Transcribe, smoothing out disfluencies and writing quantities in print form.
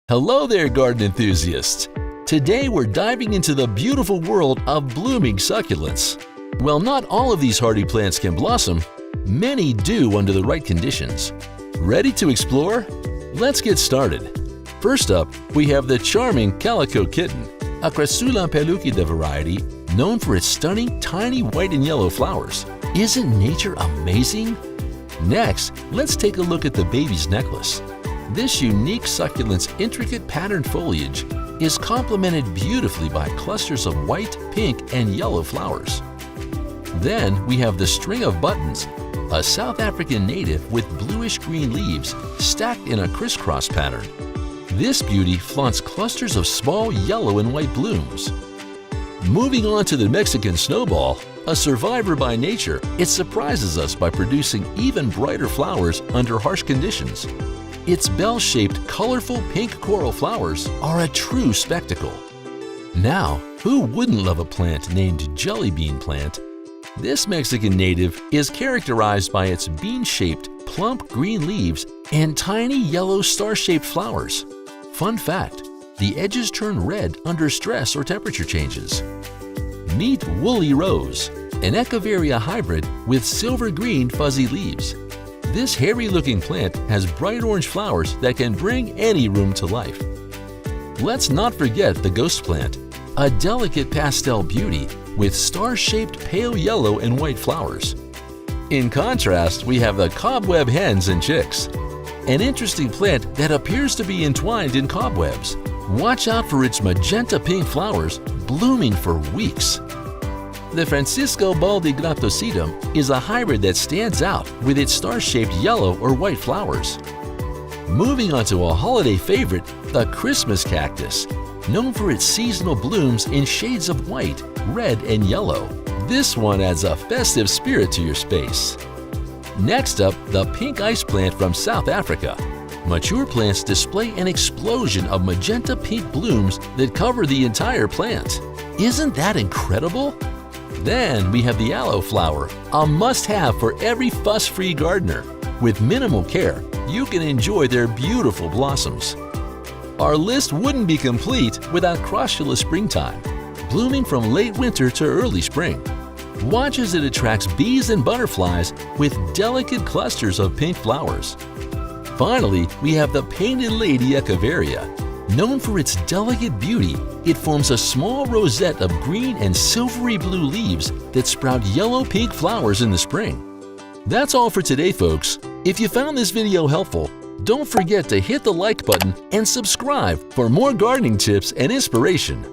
Hello there, garden enthusiasts! Today we're diving into the beautiful world of blooming succulents. While not all of these hardy plants can blossom, many do under the right conditions. Ready to explore? Let's get started. First up, we have the charming Calico Kitten, a Crassula Pellucida variety known for its stunning tiny white and yellow flowers. Isn't nature amazing? Next, let's take a look at the baby's necklace. This unique succulent's intricate patterned foliage is complemented beautifully by clusters of white, pink, and yellow flowers. Then we have the string of buttons, a South African native with bluish-green leaves stacked in a crisscross pattern. This beauty flaunts clusters of small yellow and white blooms. Moving on to the Mexican snowball, a survivor by nature, it surprises us by producing even brighter flowers under harsh conditions. Its bell-shaped, colorful pink coral flowers are a true spectacle. Now, who wouldn't love a plant named jelly bean plant? This Mexican native is characterized by its bean-shaped, plump green leaves and tiny yellow star-shaped flowers. Fun fact, the edges turn red under stress or temperature changes. Meet Woolly Rose, an Echeveria hybrid with silver-green fuzzy leaves. This hairy-looking plant has bright orange flowers that can bring any room to life. Let's not forget the ghost plant, a delicate pastel beauty with star-shaped pale yellow and white flowers. In contrast, we have the cobweb hens and chicks, an interesting plant that appears to be entwined in cobwebs. Watch out for its magenta pink flowers blooming for weeks. The Francisco Baldigrattosidum is a hybrid that stands out with its star-shaped yellow or white flowers. Moving on to a holiday favorite, the Christmas cactus, known for its seasonal blooms in shades of white, red, and yellow. This one adds a festive spirit to your space. Next up, the pink ice plant from South Africa. Mature plants display an explosion of magenta pink blooms that cover the entire plant. Isn't that incredible? Then we have the aloe flower, a must-have for every fuss-free gardener. With minimal care, you can enjoy their beautiful blossoms. Our list wouldn't be complete without Crassula springtime, blooming from late winter to early spring. Watch as it attracts bees and butterflies with delicate clusters of pink flowers. Finally, we have the painted lady Echeveria. Known for its delicate beauty, it forms a small rosette of green and silvery blue leaves that sprout yellow-pink flowers in the spring. That's all for today, folks. If you found this video helpful, don't forget to hit the like button and subscribe for more gardening tips and inspiration.